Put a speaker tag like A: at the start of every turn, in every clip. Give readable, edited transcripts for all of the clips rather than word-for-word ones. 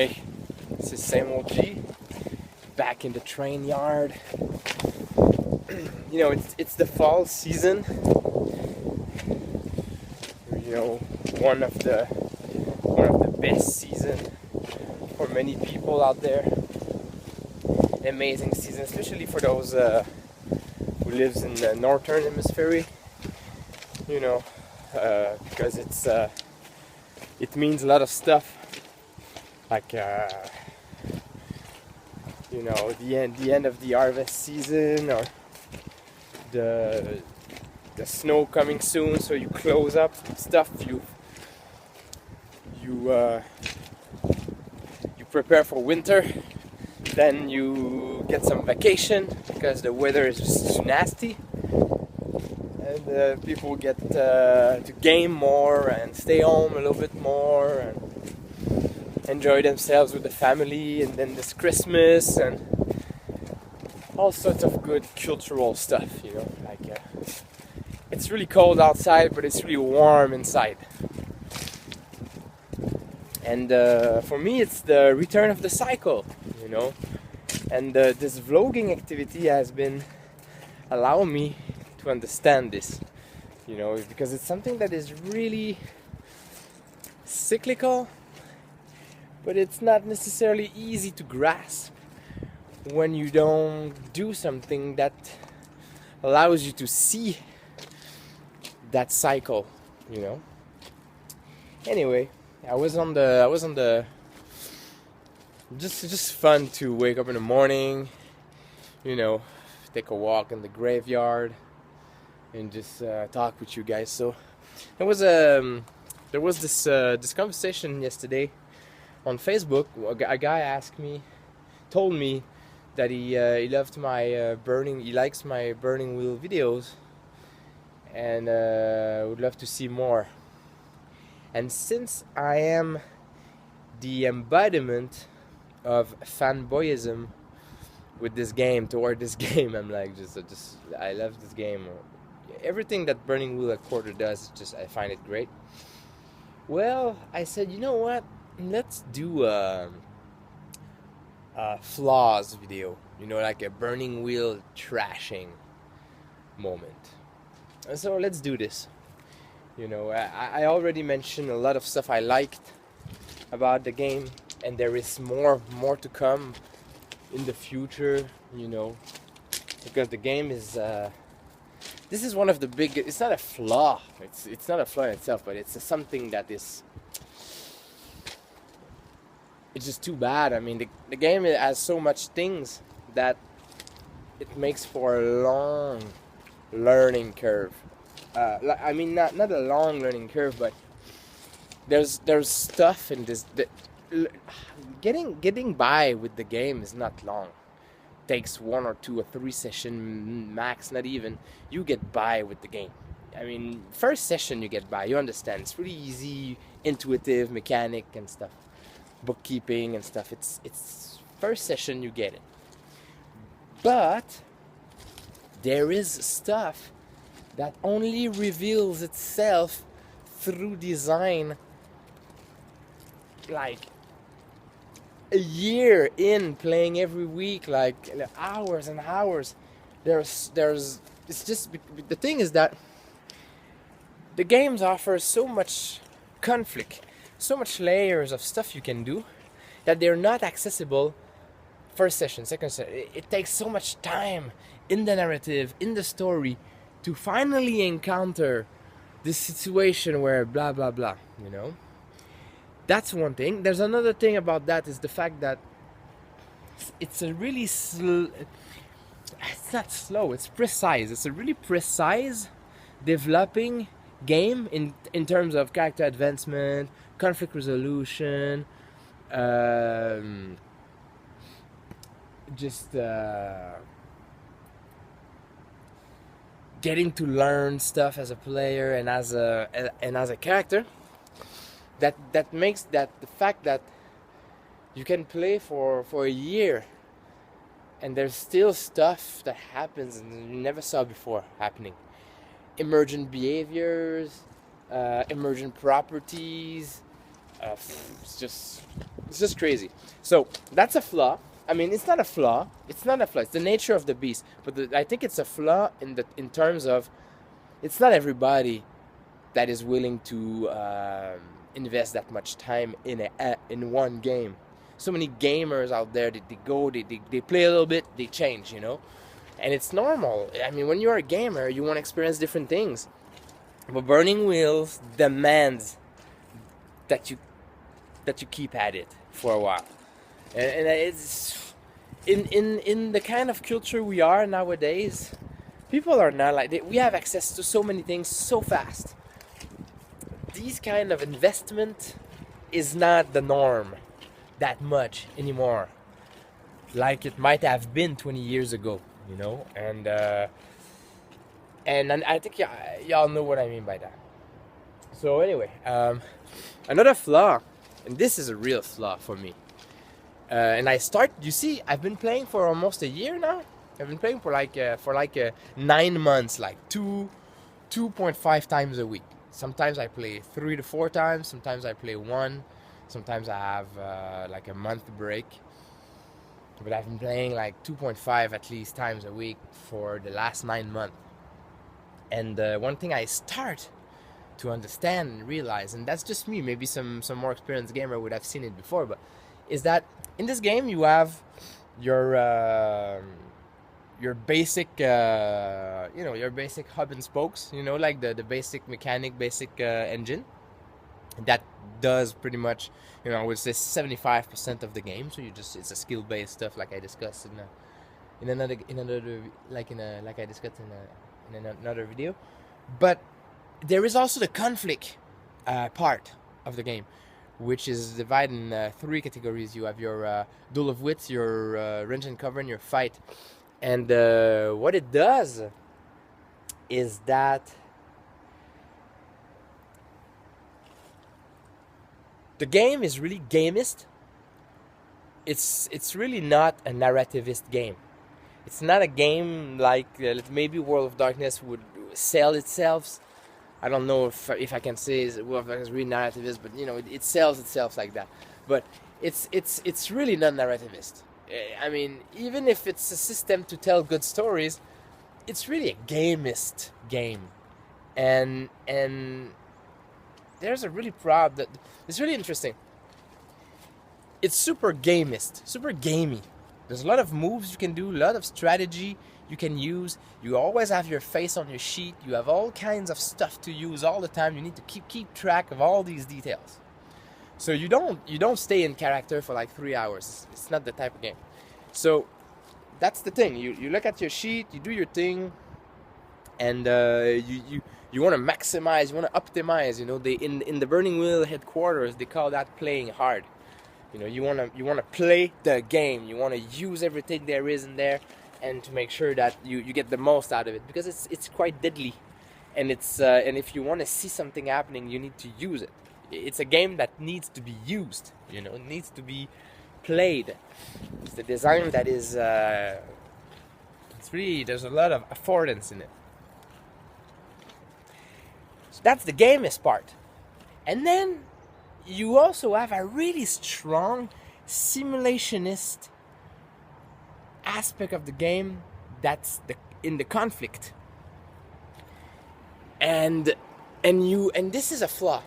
A: Hey, it's the same old G, back in the train yard. It's the fall season. You know, one of the best season for many people out there. An amazing season, especially for those who lives in the northern hemisphere. Because it means a lot of stuff. Like the end of the harvest season, or the snow coming soon, so you close up stuff, you prepare for winter, then you get some vacation because the weather is just too nasty, and people get to game more and stay home a little bit more and enjoy themselves with the family. And then there's Christmas and all sorts of good cultural stuff, it's really cold outside, but it's really warm inside. And for me, it's the return of the cycle, and this vlogging activity has been allowing me to understand this, because it's something that is really cyclical, but it's not necessarily easy to grasp when you don't do something that allows you to see that cycle, Anyway, I was on the just fun to wake up in the morning, take a walk in the graveyard and just talk with you guys. So there was this conversation yesterday on Facebook. A guy told me that he likes my burning wheel videos, and would love to see more. And since I am the embodiment of fanboyism with this game, toward this game, I'm like, I love this game. Everything that Burning Wheel at Quarter does, I find it great. Well, I said, you know what? Let's do a flaws video, like a Burning Wheel trashing moment. And so let's do this. I already mentioned a lot of stuff I liked about the game, and there is more to come in the future, because the game is this is one of the big. It's not a flaw. It's not a flaw in itself, but it's something that is. It's just too bad. I mean, the game has so much things that it makes for a long learning curve. Not a long learning curve, but there's stuff in this that getting by with the game is not long. It takes 1 or 2 or 3 session max, not even. You get by with the game. I mean, first session you get by. You understand. It's really easy, intuitive, mechanic and stuff, bookkeeping and stuff. It's first session you get it. But there is stuff that only reveals itself through design, like a year in playing every week, like hours and hours. It's just, the thing is that the games offer so much conflict, so much layers of stuff you can do, that they're not accessible first session, second session. It takes so much time in the narrative, in the story, to finally encounter this situation where blah blah blah, That's one thing. There's another thing about that, is the fact that it's a really it's not slow, it's precise. It's a really precise developing game in terms of character advancement, conflict resolution, getting to learn stuff as a player and as a character. That makes that the fact that you can play for a year and there's still stuff that happens and you never saw before happening. Emergent behaviors, emergent properties, It's just crazy. So that's a flaw. I mean, it's not a flaw. It's not a flaw. It's the nature of the beast. But I think it's a flaw in terms of it's not everybody that is willing to invest that much time in one game. So many gamers out there, they play a little bit, they change, and it's normal. I mean, when you're a gamer, you want to experience different things. But Burning Wheels demands that you keep at it for a while, and it's in the kind of culture we are nowadays. People are not like we have access to so many things so fast. These kind of investment is not the norm that much anymore, like it might have been 20 years ago, and I think y'all know what I mean by that. So anyway, another flaw, and this is a real flaw for me. And you see, I've been playing for almost a year now. I've been playing for like 9 months, like 2.5 times a week. Sometimes I play 3 to 4 times. Sometimes I play 1. Sometimes I have like a month break. But I've been playing like 2.5 at least times a week for the last 9 months. And one thing I start to understand and realize, and that's just me, maybe some more experienced gamer would have seen it before, but is that in this game you have your basic your basic hub and spokes, like the basic mechanic, basic engine that does pretty much, I would say 75% of the game. So it's a skill based stuff, like I discussed in another video. But there is also the conflict part of the game, which is divided in 3 categories. You have your duel of wits, your range and cover, and your fight. And what it does is that the game is really gamist. It's really not a narrativist game. It's not a game like maybe World of Darkness would sell itself. I don't know if I can say World of Darkness is really narrativist, but it sells itself like that. But it's really not narrativist. I mean, even if it's a system to tell good stories, it's really a gamist game, and there's a really it's really interesting. It's super gamist, super gamey. There's a lot of moves you can do, a lot of strategy you can use. You always have your face on your sheet. You have all kinds of stuff to use all the time. You need to keep track of all these details. So you don't stay in character for like 3 hours. It's not the type of game. So that's the thing. You look at your sheet, you do your thing, and you want to maximize, you want to optimize. They in the Burning Wheel headquarters, they call that playing hard. You want to play the game. You want to use everything there is in there, and to make sure that you get the most out of it, because it's quite deadly, and and if you want to see something happening, you need to use it. It's a game that needs to be used. It needs to be played. It's the design that is. It's really, there's a lot of affordance in it. So that's the gamist part, and then you also have a really strong simulationist aspect of the game. That's in the conflict, and this is a flaw.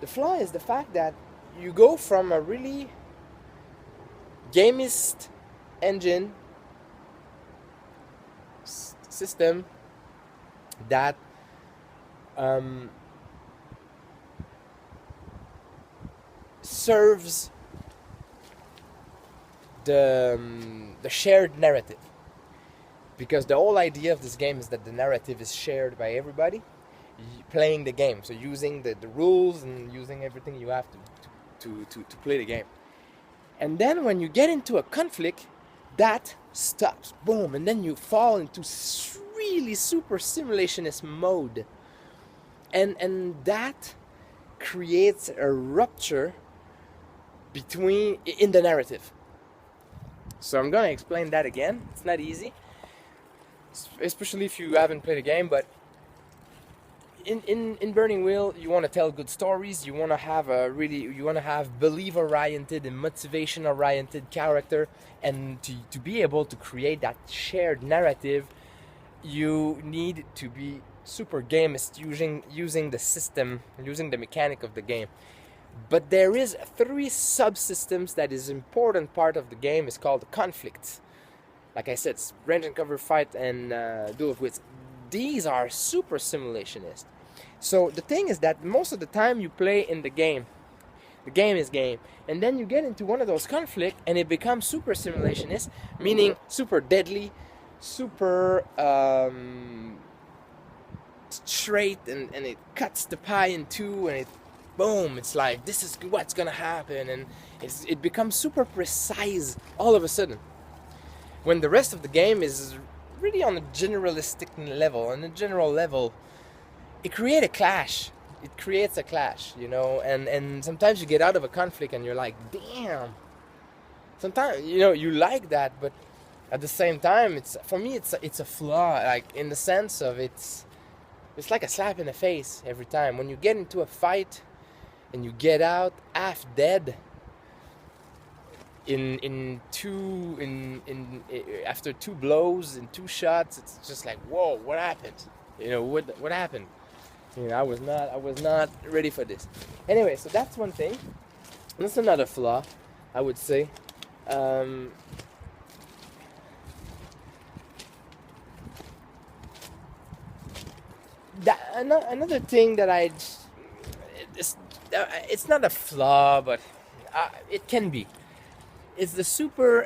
A: The flaw is the fact that you go from a really gamist engine system that serves the shared narrative, because the whole idea of this game is that the narrative is shared by everybody playing the game, so using the rules and using everything you have to play the game. And then when you get into a conflict, that stops, boom, and then you fall into really super simulationist mode, and that creates a rupture in the narrative. So I'm gonna explain that again. It's not easy, especially if you haven't played a game, but in Burning Wheel, you want to tell good stories. You want to have belief oriented and motivation oriented character, and to be able to create that shared narrative, you need to be super gamist using the system, using the mechanic of the game. But there is 3 subsystems that is important part of the game. Is called conflicts. Like I said, it's range and cover, fight, and duel of wits. These are super simulationist. So the thing is that most of the time you play in the game is game, and then you get into one of those conflict, and it becomes super simulationist, meaning super deadly, super straight, and it cuts the pie in two, and it boom, it's like this is what's gonna happen, and it becomes super precise all of a sudden. When the rest of the game is really on a generalistic level, on a general level, it creates a clash, you know, and sometimes you get out of a conflict and you're like, damn. Sometimes, you know, you like that, but at the same time, for me it's a flaw, like in the sense of it's like a slap in the face every time. When you get into a fight and you get out half dead after 2 blows and 2 shots, it's just like, whoa, what happened? You know, what happened? You know, I was not ready for this. Anyway, so that's one thing. That's another flaw, I would say. Another thing that it's not a flaw, but it can be. It's the super.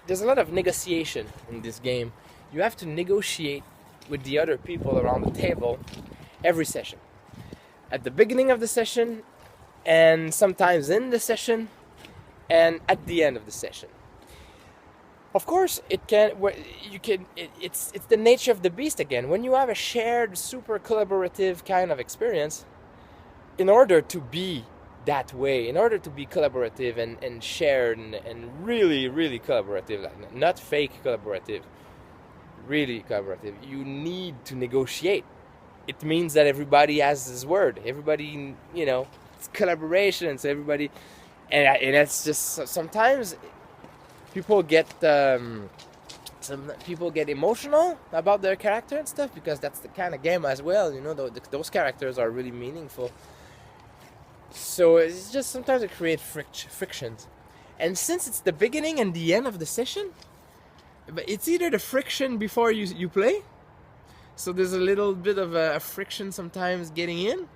A: There's a lot of negotiation in this game. You have to negotiate with the other people around the table every session. At the beginning of the session, and sometimes in the session, and at the end of the session. Of course, it's the nature of the beast again. When you have a shared, super collaborative kind of experience, in order to be that way, in order to be collaborative and shared and really, really collaborative, like not fake collaborative, really collaborative, you need to negotiate. It means that everybody has his word. Everybody, you know, it's collaboration. So everybody, and it's just sometimes people get emotional about their character and stuff, because that's the kind of game as well. You know, those characters are really meaningful. So it's just sometimes it creates frictions, and since it's the beginning and the end of the session, but it's either the friction before you play, so there's a little bit of a friction sometimes getting in,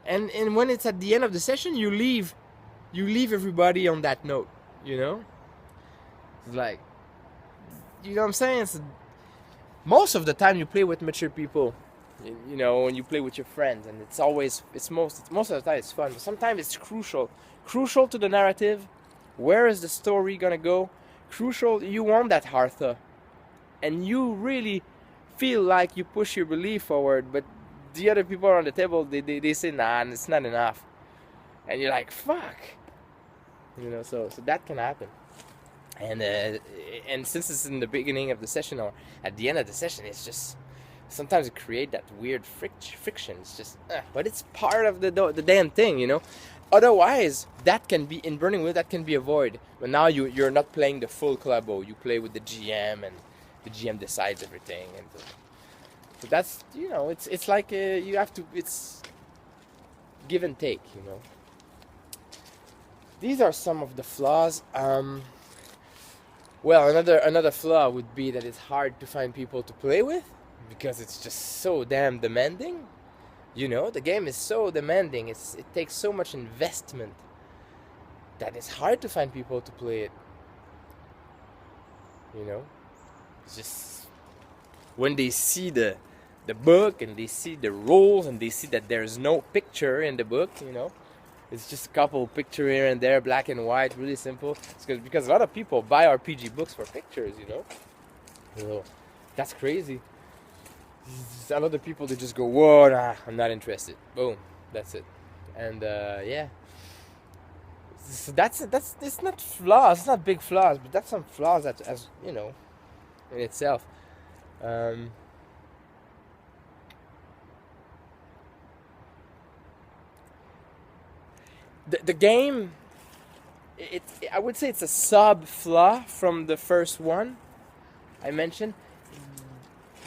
A: and when it's at the end of the session, you leave everybody on that note, you know. It's like, you know what I'm saying? Most of the time you play with mature people, you know, when you play with your friends, and most of the time it's fun, but sometimes it's crucial to the narrative. Where is the story gonna go? Crucial, you want that Hartha, and you really feel like you push your belief forward, but the other people around the table, they say, nah, it's not enough, and you're like, fuck, you know. So that can happen, and since it's in the beginning of the session or at the end of the session, it's just sometimes it creates that weird friction. It's just, but it's part of the damn thing, you know. Otherwise, that can be in Burning Wheel. That can be avoided. But now you're not playing the full collabo. You play with the GM, and the GM decides everything. And so that's, you know, it's like you have to. It's give and take, you know. These are some of the flaws. Well, another flaw would be that it's hard to find people to play with, because it's just so damn demanding. You know, the game is so demanding. It takes so much investment that it's hard to find people to play it. You know, it's just when they see the book, and they see the rules, and they see that there's no picture in the book, you know, it's just a couple picture here and there, black and white, really simple. It's because a lot of people buy RPG books for pictures, you know. So that's crazy. A lot of people, they just go, whoa, nah, I'm not interested. Boom, that's it. And yeah, so that's it's not flaws, it's not big flaws, but that's some flaws that, as you know, in itself. the game, I would say it's a sub flaw from the first one I mentioned.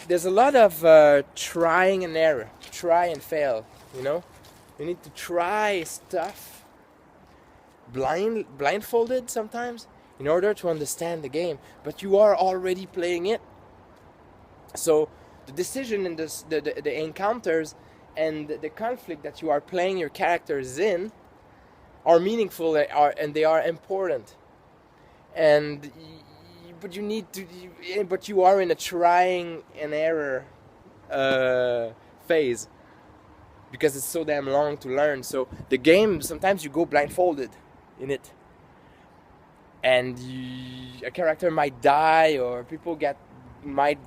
A: There's a lot of trying and error, try and fail. You know, you need to try stuff blindfolded sometimes in order to understand the game. But you are already playing it, so the decision in this, the encounters and the conflict that you are playing your characters in are meaningful, and they are important. And but you need to, but you are in a trying and error phase because it's so damn long to learn. So the game, sometimes you go blindfolded in it, and a character might die, or might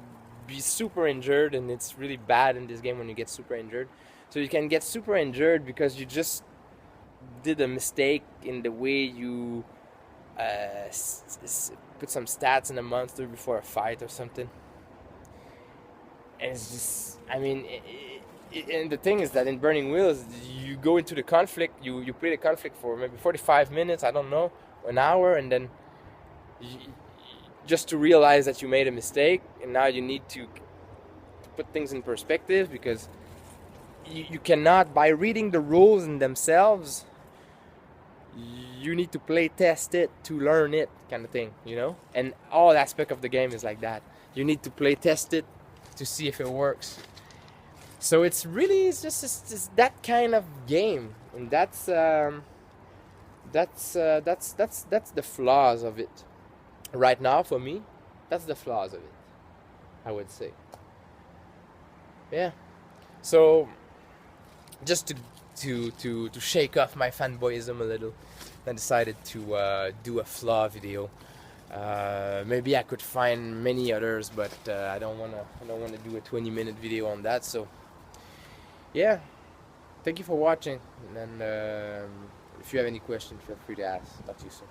A: be super injured, and it's really bad in this game when you get super injured. So you can get super injured because you just did a mistake in the way you put some stats in a monster before a fight or something. And it's just, I mean, and the thing is that in Burning Wheels, you go into the conflict, you play the conflict for maybe 45 minutes, I don't know, an hour, and then just to realize that you made a mistake, and now you need to put things in perspective, because you cannot, by reading the rules in themselves, you need to play test it to learn it, kind of thing, you know? And all aspect of the game is like that. You need to play test it to see if it works. So it's just that kind of game, and that's the flaws of it. Right now, for me, that's the flaws of it, I would say. Yeah. So just to shake off my fanboyism a little, I decided to do a flaw video. Maybe I could find many others, but I don't wanna do a 20-minute video on that. So yeah, thank you for watching, and if you have any questions, feel free to ask. Talk to you soon.